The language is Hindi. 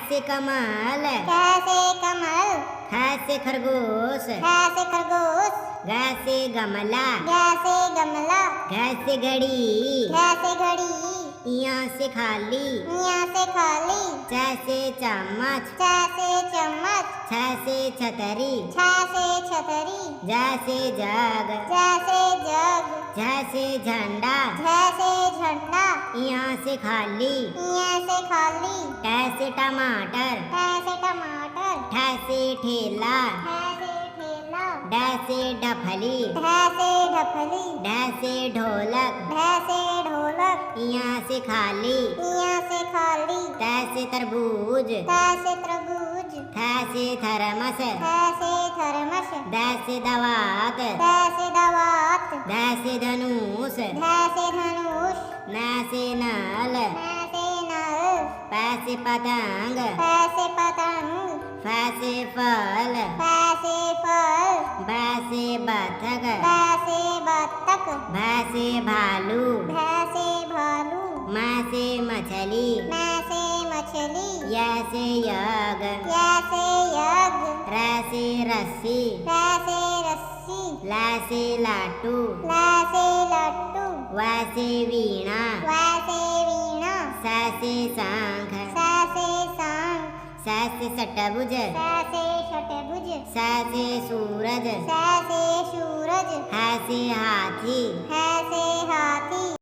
से कमल, ख से कमल, ख से खरगोश, ख से खरगोश, ग से गमला, ग से गमला, घ से घड़ी, घ से घड़ी, यहाँ से खाली, यहाँ से खाली, छ से चम्मच, छ से चम्मच, छ से छतरी, छ से छतरी, ज से जग, ज से जग, झ से झंडा, झ से झंडा, यहाँ से खाली, यहाँ से खाली, ट से टमाटर, ठ से टमाटर, ठ से ठेला, ठ से ठेला, ड से डफली, ढ से ढफली, ढ से ढोलक, ढ से ढोलक, यहाँ से खाली, यहाँ से खाली, त से तरबूज, थ से तरबूज, थ से थरमस, थ से थर्मस, द से दवात, द से दवात, ध से धनुष, ध से धनुष, न से नल, न से नल, प से पतंग, फ से पतंग, फ से फल, फ से फल, ब से बतख, ब से बत्तख, भ से भालू, भ से भालू, म से मछली, म से मछली, य से यग, य से यज्ञ, र से रस्सी, र से रस्सी, ल से लाटू, ल से लट्टू, व से वीणा, व से वीणा, स से शंख, स से शंख, स से षट्भुज, स से षट्भुज, स से सूरज, स से सूरज, ह से हाथी, ह से हाथी।